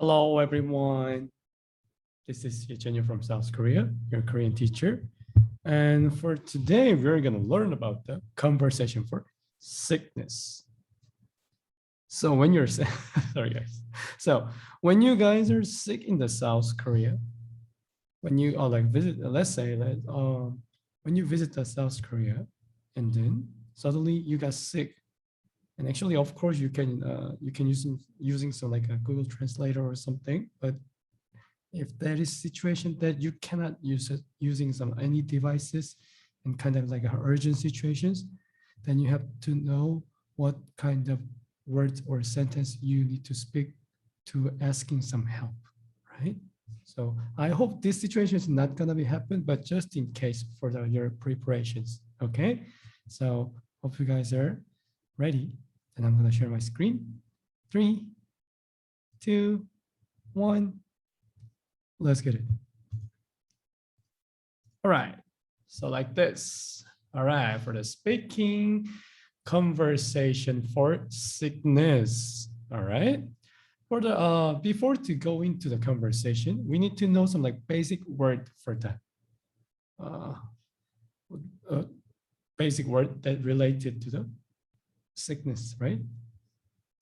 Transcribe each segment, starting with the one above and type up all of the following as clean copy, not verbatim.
Hello, everyone. This is Ch.7 from South Korea, your Korean teacher. And for today, we're going to learn about the conversation for sickness. So when you're sorry guys. So when you guys are sick in the South Korea, when you are like visit, let's say that when you visit the South Korea, and then suddenly you got sick, and actually, of course, you can using some like a Google Translator or something. But if there is situation that you cannot use it using some any devices and kind of like urgent situations, then you have to know what kind of words or sentence you need to speak to asking some help, right? So I hope this situation is not gonna be happen, but just in case for your preparations, okay? So hope you guys are ready. And I'm gonna share my screen. 3, 2, 1. Let's get it. All right. So like this. All right. For the speaking conversation for sickness. All right. For the before to go into the conversation, we need to know some like basic word for that. Basic word that related to the sickness, right?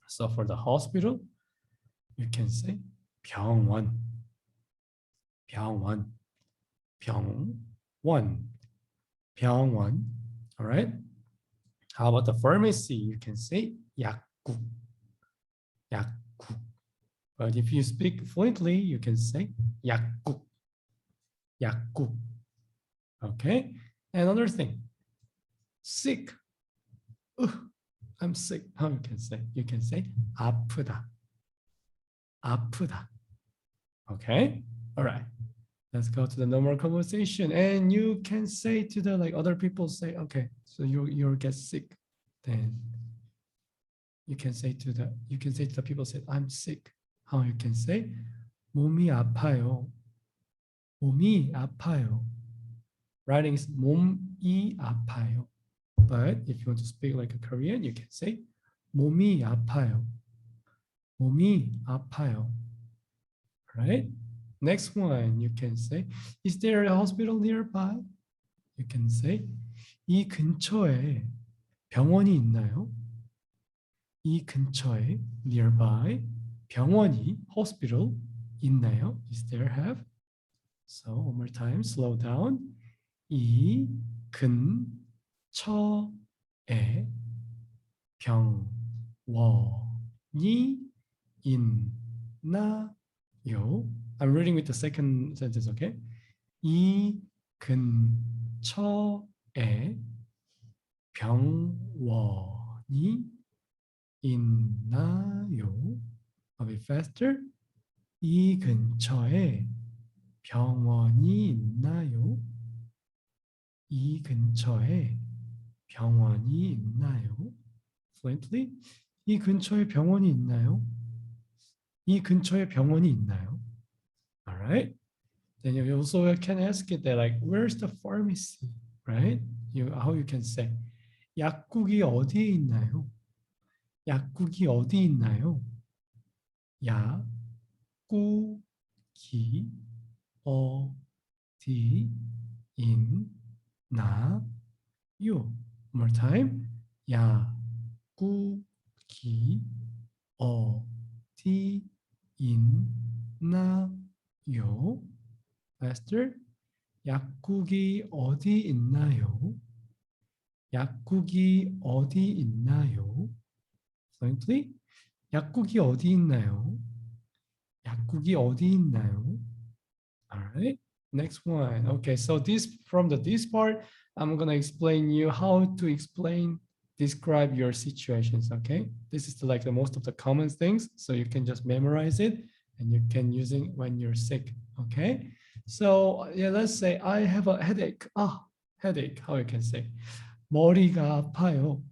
So for the hospital, you can say 병원, 병원, 병원, 병원. All right. How about the pharmacy? You can say 약국, 약국. But if you speak fluently, you can say 약국, 약국. Okay. Another thing, sick. I'm sick. How you can say? You can say 아프다, 아프다. Okay. All right. Let's go to the normal conversation, and you can say to the like other people say, okay, so you get sick, then you can say to the people say I'm sick. How you can say 몸이 아파요, 몸이 아파요. Writing is 몸이 아파요. But if you want to speak like a Korean, you can say 몸이 아파요, 몸이 아파요. Right? Next one, you can say, is there a hospital nearby? You can say, 이 근처에 병원이 있나요? 이 근처에 nearby 병원이 hospital 있나요? Is there have? So one more time, slow down. 이 근처에 병원이 있나요? I'm reading with the second sentence, okay? 이 근처에 병원이 있나요? A bit faster. 이 근처에 병원이 있나요? 이 근처에 병원이 있나요? Fluently. 이 근처에 병원이 있나요? 이 근처에 병원이 있나요? All right. Then you also can ask it that like, where's the pharmacy, right? How you can say, 약국이 어디에 있나요? 약국이 어디 있나요? 약국이 어디 있나요? One more time. 약국이 어디 있나요? Faster. 약국이 어디 있나요? 약국이 어디 있나요? Fluently. 약국이 어디 있나요? 약국이 어디 있나요? All right. Next one. Okay, so this part, I'm gonna explain you how to describe your situations. Okay, this is like the most of the common things, so you can just memorize it and you can use it when you're sick. Okay, so yeah, let's say I have a headache. Headache. How you can say? 머리가 아파요.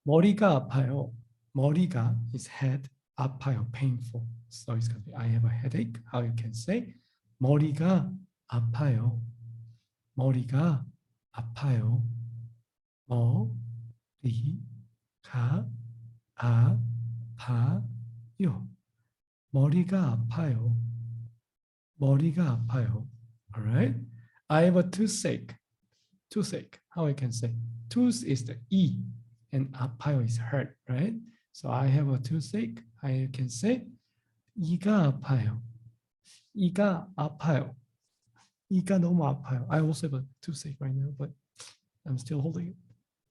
머리가 아파요. 머리가 is head. 아파요, painful. So it's gonna be I have a headache. How you can say? 머리가 아파요. 머리가 아파요. 머리가 아파요. 머리가 아파요. 머리가 아파요. All right. I have a toothache. Toothache. How I can say? Tooth is the E and 아파요 is hurt, right? So I have a toothache. I can say 이가 아파요. 이가 아파요. 이가 너무 아파요. I also have a toothache right now, but I'm still holding it.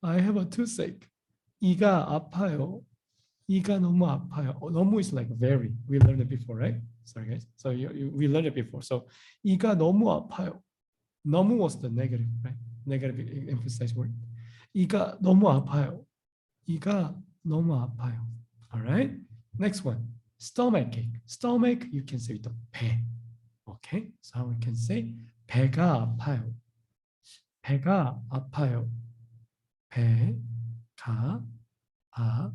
I have a toothache. 이가 아파요. 이가 너무 아파요. 너무 is like very. We learned it before, right? Sorry guys. So we learned it before. So 이가 너무 아파요. 너무 was the negative, right? Negative emphasized word. 이가 너무 아파요. 이가 너무 아파요. All right. Next one. Stomach ache. Stomach you can say with the 배. Okay. So we can say 배가 아파요. 배가 아파요. 배가 아파요.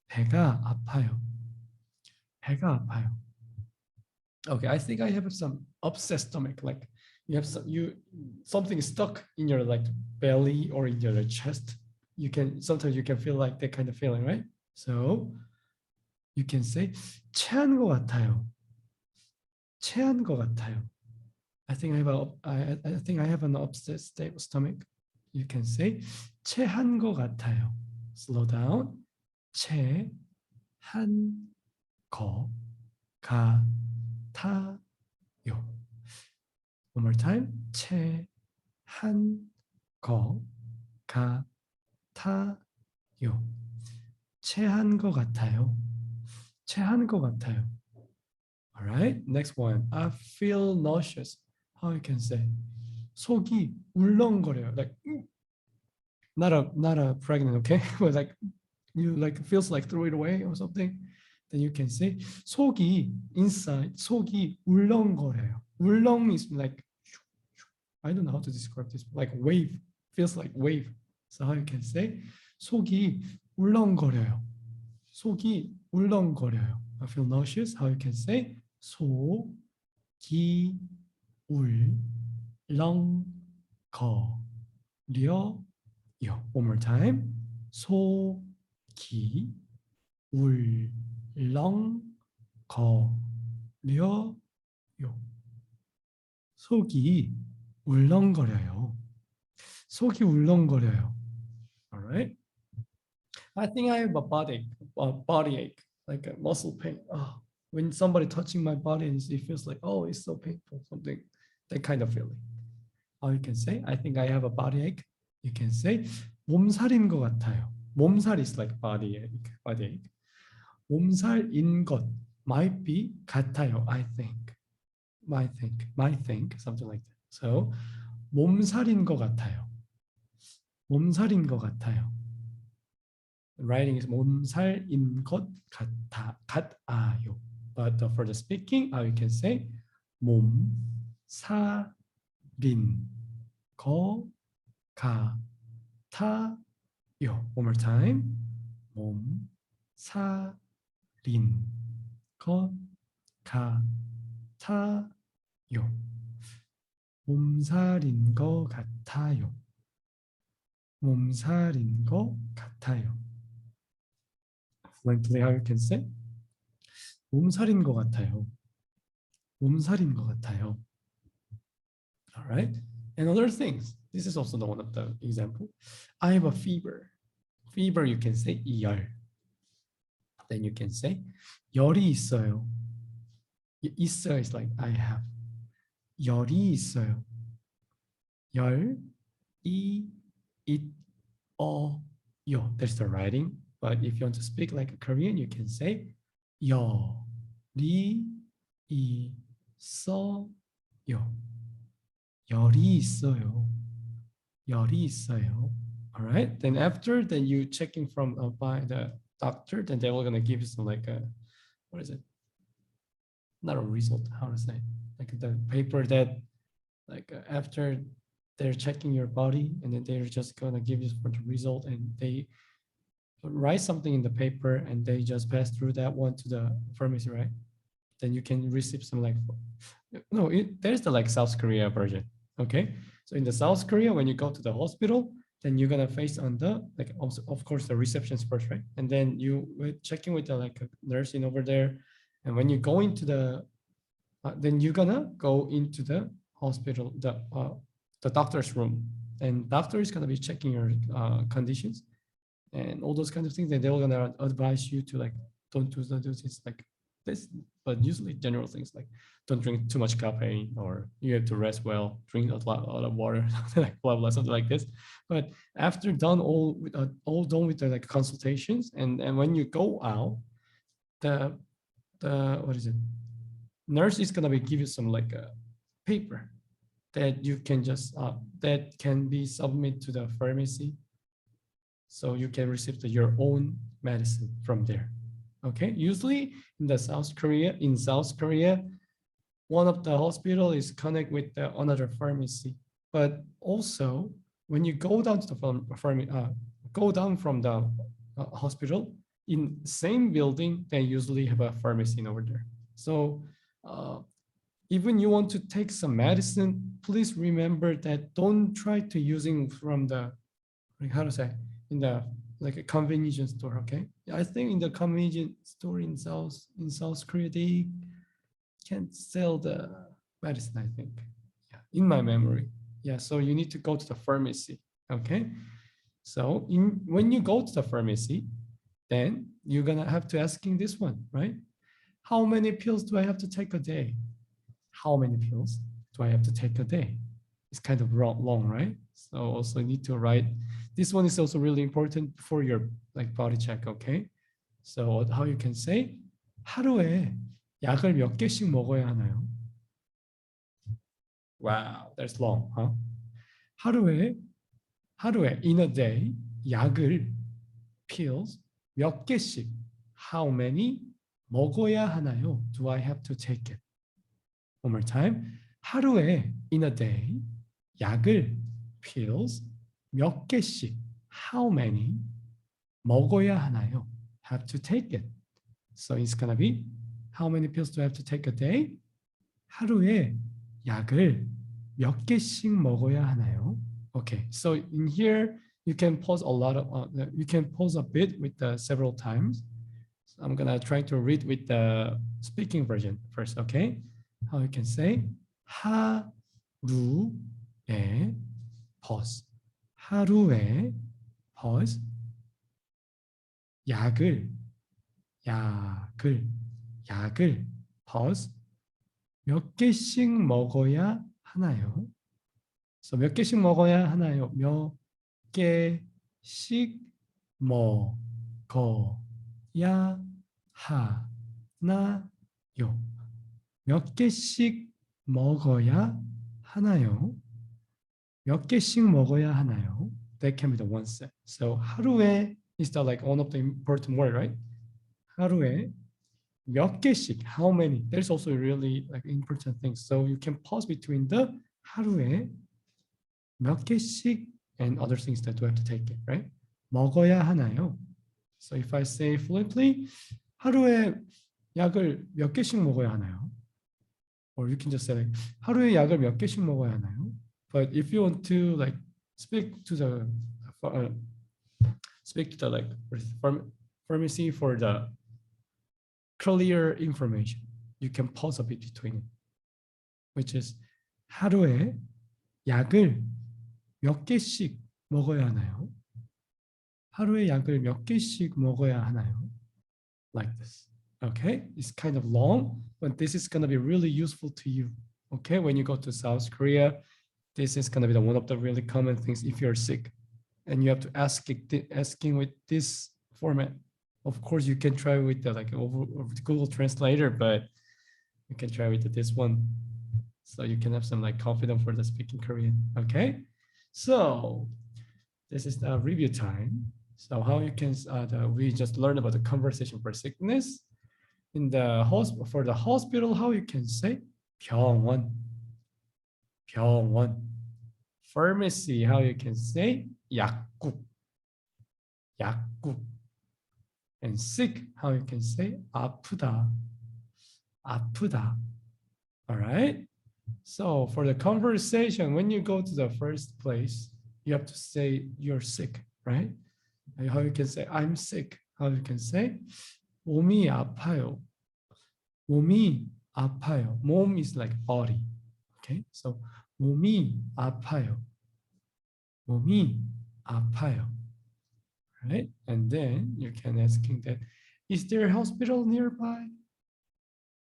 배가 아파요. 배가 아파요. Okay, I think I have some upset stomach. Like you have something stuck in your like belly or in your chest. You can sometimes you can feel like that kind of feeling, right? So you can say 체한 것 같아요. 체한 것 같아요. I think I have an upset stomach. You can say 체한 것 같아요. Slow down. 체한 것 같아요. One more time. 체한 것 같아요. 체한 것 같아요. 체한 것 같아요. All right. Next one. I feel nauseous. How you can say? 속이 울렁거려요. Like not a pregnant, okay? But like you like feels like throw it away or something. Then you can say 속이 inside. 속이 울렁거려요. 울렁 is like I don't know how to describe this. Like wave feels like wave. So how you can say 속이 울렁거려요. 속이 울렁거려요. I feel nauseous. How you can say 속이 울렁거려요. One more time. 속이 울렁거려요. 속이 울렁거려요. 속이 울렁거려요. All right. I think I have a body ache, like a muscle pain. Oh, when somebody touching my body, it feels like, oh, it's so painful, something, that kind of feeling. Or you can say, I think I have a body ache. You can say, 몸살인 것 같아요. 몸살 is like body ache. 몸살인 것 might be 같아요, I think. Might think, something like that. So, 몸살인 것 같아요. 몸살인 것 같아요. Writing is 몸살인 것 같아요. But for the speaking, you can say 몸살인 것 같아요. One more time. 몸살인 것 같아요. 몸살인 것 같아요. 몸살인 것 같아요. Fluently, how you can say? 몸살인 것 같아요. 몸살인 것 같아요. All right. And other things. This is also the one of the example. I have a fever. Fever, you can say 열. Then you can say 열이 있어요. 있어요 is like I have. 열이 있어요. 열이 있어요. That's the writing. But if you want to speak like a Korean, you can say 열이 있어요. 열이 있어요. 열이 있어요. All right. Then after, then you checking from by the doctor, then they were gonna give you some like a, what is it? Not a result. How to say? Like the paper that, like after they're checking your body, and then they're just gonna give you for the result, and they write something in the paper, and they just pass through that one to the pharmacy, right? Then you can receive some like, there's the like South Korea version. Okay, so in the South Korea, when you go to the hospital, then you're gonna face on the like also of course the receptions first, right? And then you checking with the like nursing over there, and when you go into the then you're gonna go into the hospital, the doctor's room, and doctor is gonna be checking your conditions and all those kind of things, and they're gonna advise you to like don't do this like this, but usually general things like don't drink too much caffeine, or you have to rest well, drink a lot of water, something like blah blah, something like this. But after done all done with the like consultations, and when you go out, the what is it? Nurse is gonna be give you some like a paper that you can just that can be submit to the pharmacy, so you can receive your own medicine from there. Okay, usually in South Korea, one of the hospital is connect with another pharmacy. But also, when you go down to the go down from the hospital in same building, they usually have a pharmacy over there. So even you want to take some medicine, please remember that don't try to using from the like how to say in the like a convenience store. Okay, I think in the convenience store in South Korea they can't sell the medicine, I think. Yeah, in my memory. Yeah, so you need to go to the pharmacy. Okay, so when you go to the pharmacy, then you're gonna have to asking this one, right? How many pills do I have to take a day? How many pills do I have to take a day? It's kind of long, right? So also you need to write. This one is also really important for your like body check, okay? So how you can say 하루에 약을 몇 개씩 먹어야 하나요? Wow, that's long, huh? 하루에 in a day 약을 pills 몇 개씩 how many 먹어야 하나요? Do I have to take it? One more time. 하루에 in a day 약을 pills 몇 개씩 how many 먹어야 하나요? Have to take it. So it's gonna be how many pills do I have to take a day? 하루에 약을 몇 개씩 먹어야 하나요? Okay, so in here you can pause a lot of you can pause a bit with the several times. So I'm gonna try to read with the speaking version first. Okay, how you can say 하루에 pause. 하루에 pause. 약을 pause. 몇 개씩 먹어야 하나요? So 몇 개씩 먹어야 하나요? 몇 개씩 먹어야 하나요? 몇 개씩 먹어야 하나요? 몇 개씩 먹어야 하나요? That can be the one set. So 하루에 is the like one of the important word, right? 하루에 몇 개씩, how many? There's also really like important things. So you can pause between the 하루에 몇 개씩 and other things that we have to take it, right? 먹어야 하나요? So if I say fluently, 하루에 약을 몇 개씩 먹어야 하나요? Or you can just say like, 하루에 약을 몇 개씩 먹어야 하나요? But if you want to like speak to the like pharmacy for the clear information, you can pause a bit between it, which is 하루에 약을 몇 개씩 먹어야 하나요? 하루에 약을 몇 개씩 먹어야 하나요? Like this. Okay, it's kind of long, but this is going to be really useful to you. Okay, when you go to South Korea, this is going to be one of the really common things if you're sick and you have to asking with this format. Of course, you can try with the like over Google Translator, but you can try with this one, so you can have some like confidence for the speaking Korean. Okay, so this is the review time. So how you can we just learned about the conversation for sickness. In the for the hospital, how you can say 병원. Pharmacy, how you can say 약국. And sick, how you can say 아프다. All right. So for the conversation, when you go to the first place, you have to say you're sick, right? How you can say I'm sick? How you can say 몸이 아파요. 몸이 아파요. 몸 is like body. Okay, so 몸이 아파요. 몸이 아파요. Right? And then you can asking that, is there a hospital nearby?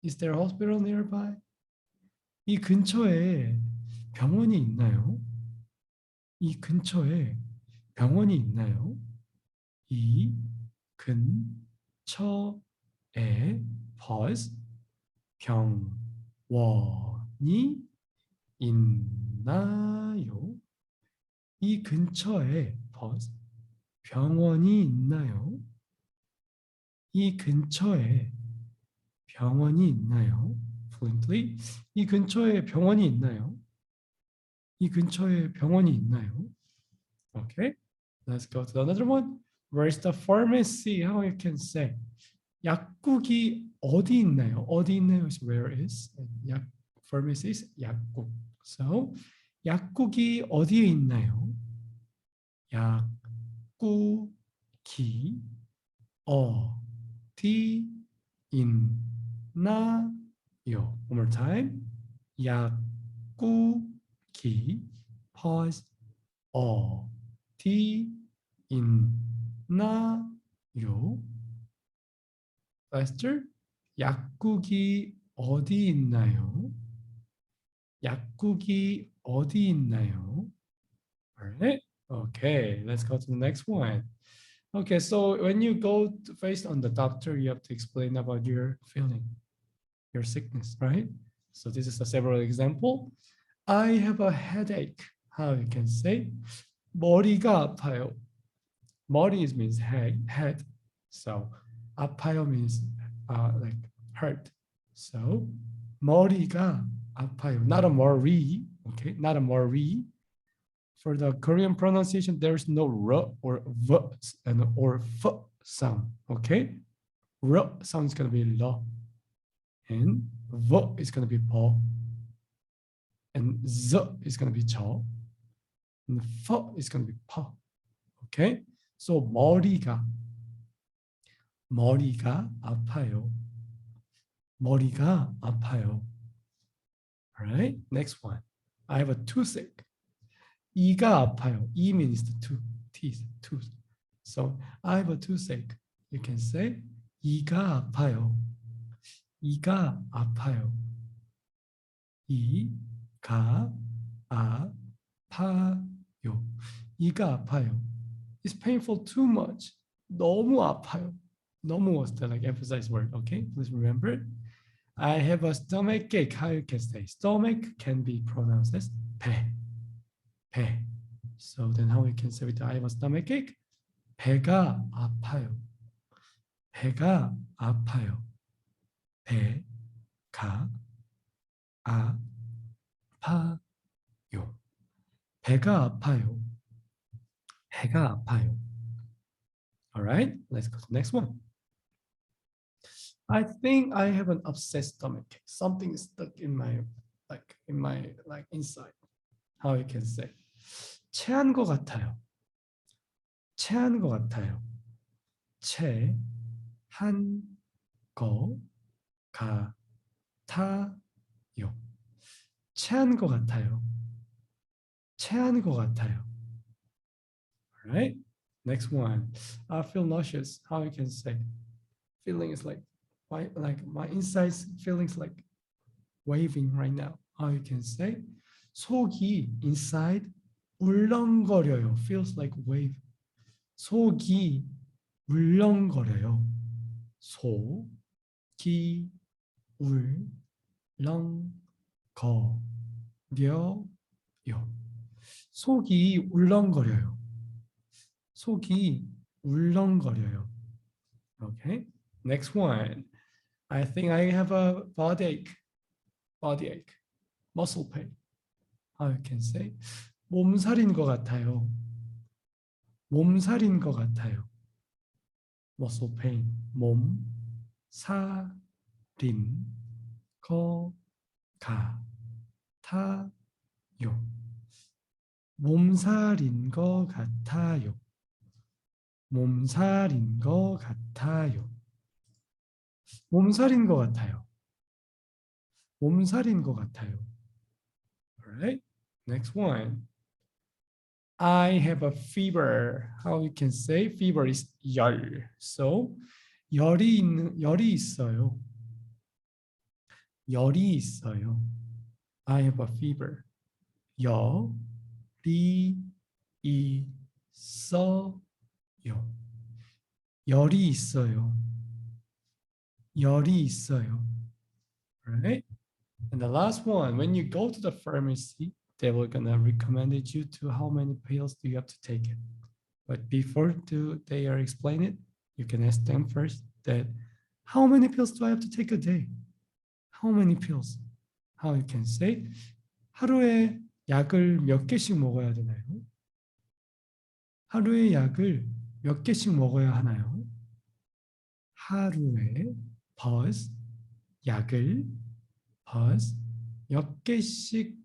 Is there a hospital nearby? 이 근처에 병원이 있나요? 이 근처에 병원이 있나요? 이 근처에 pause 병원이 있나요? 이 근처에 pause 병원이 있나요? 이 근처에 병원이 있나요? Fluently. 이 근처에 병원이 있나요? 이 근처에 병원이 있나요? Okay. Let's go to another one. Where's the pharmacy? How you can say? 약국이 어디 있나요? 어디 있나요 is where is. 약 pharmacy is 약국. So 약국이 어디에 있나요? 약국이 어디 있나요? One more time. 약국이 pause 어디 있나요? Faster. 약국이 어디 있나요? 약국이 어디 있나요? Alright. Okay, let's go to the next one. Okay, so when you go to face on the doctor, you have to explain about your feeling, your sickness, right? So this is a several example. I have a headache. How you can say? 머리가 아파요. 머리 means head. So 아파요 means like hurt. So 머리가 아파요. Not a 머리. Okay, not a 머리. For the Korean pronunciation, there's no r or v and or f sound. Okay, r sound is gonna be l, and v is gonna be po, and z is gonna be 저, and f is gonna be pa. Okay, so 머리가 아파요. 머리가 아파요. Alright, next one. I have a toothache. 이가 아파요. 이 means the tooth. So I have a toothache. You can say 이가 아파요. 이가 아파요. 이가 아파요. 이가 아파요. It's painful too much. 너무 아파요. 너무 was the like emphasized word. Okay, please remember it. I have a stomach ache. How you can say stomach can be pronounced as 배. So then how we can say with I have a stomach ache? 배가 아파요. 배가 아파요. 배가 아파요. 배가 아파요. 배가 아파요. All right, let's go to the next one. I think I have an upset stomach. Something is stuck in my inside. How you can say? 체한 것 같아요. 체한 것 같아요. 체한 것 같아요. 체한 것 같아요. 체한 것 같아요. All right. Next one. I feel nauseous. How you can say? Feeling is like my insides feelings like waving right now. How you can say? 속이 inside 울렁거려요. Feels like wave. 속이 울렁거려요. 속이 울렁거려요. 속이 울렁거려요. 속이 울렁거려요. Okay. Next one. I think I have a body ache, muscle pain. How you can say? 몸살인 것 같아요. 몸살인 것 같아요. Muscle pain. 몸살인 것 같아요. 몸살인 것 같아요. 몸살인 것 같아요. 몸살인 것 같아요. 몸살인 것 같아요. Alright. Next one. I have a fever. How you can say fever is 열. So 열이 있어요. 열이 있어요. I have a fever. 열이 있어요. 열이 있어요. 열이 있어요. Right? And the last one, when you go to the pharmacy, they will gonna recommend you to how many pills do you have to take it. But before they are explain it, you can ask them first that how many pills do I have to take a day? How many pills? How you can say 하루에 약을 몇 개씩 먹어야 되나요? 하루에 약을 몇 개씩 먹어야 하나요? 하루에 pause 약을 pause 몇 개씩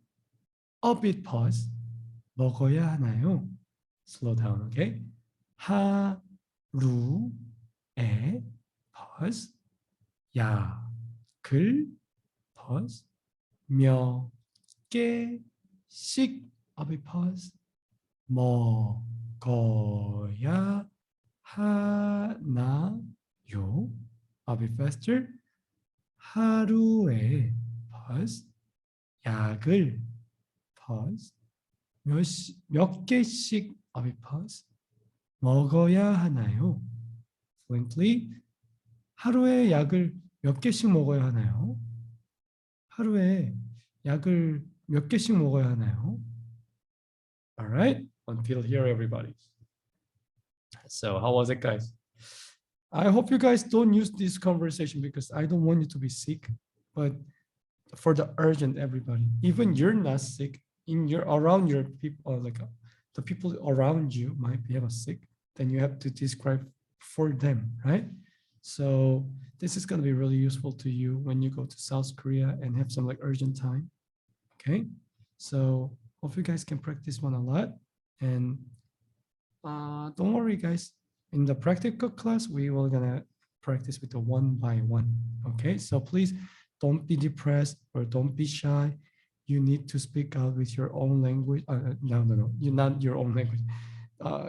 a bit pause 먹어야 하나요? Slow down, okay? 하루에 pause 약을 pause 몇 개씩 a bit pause 먹어야 하나요? A bit faster. 하루에 pause 약을 pause 몇 개씩 a bit pause 먹어야 하나요? Fluently 하루에 약을 몇 개씩 먹어야 하나요? 하루에 약을 몇 개씩 먹어야 하나요? Alright, until here everybody. So how was it, guys? I hope you guys don't use this conversation because I don't want you to be sick, but for the urgent everybody, even you're not sick, in your around your people, the people around you might be sick, then you have to describe for them, right? So this is going to be really useful to you when you go to South Korea and have some urgent time. Okay, so hope you guys can practice one a lot, and don't worry guys, in the practical class we will gonna practice with the one by one. Okay, so please don't be depressed or don't be shy. You need to speak out with your own language. No, you're not your own language,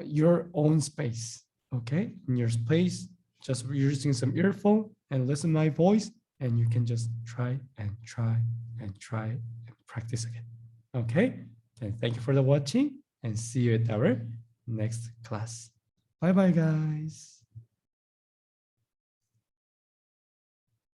your own space. Okay, in your space, just using some earphone and listen my voice, and you can just try and practice again. Okay, then thank you for the watching and see you at our next class. Bye bye guys.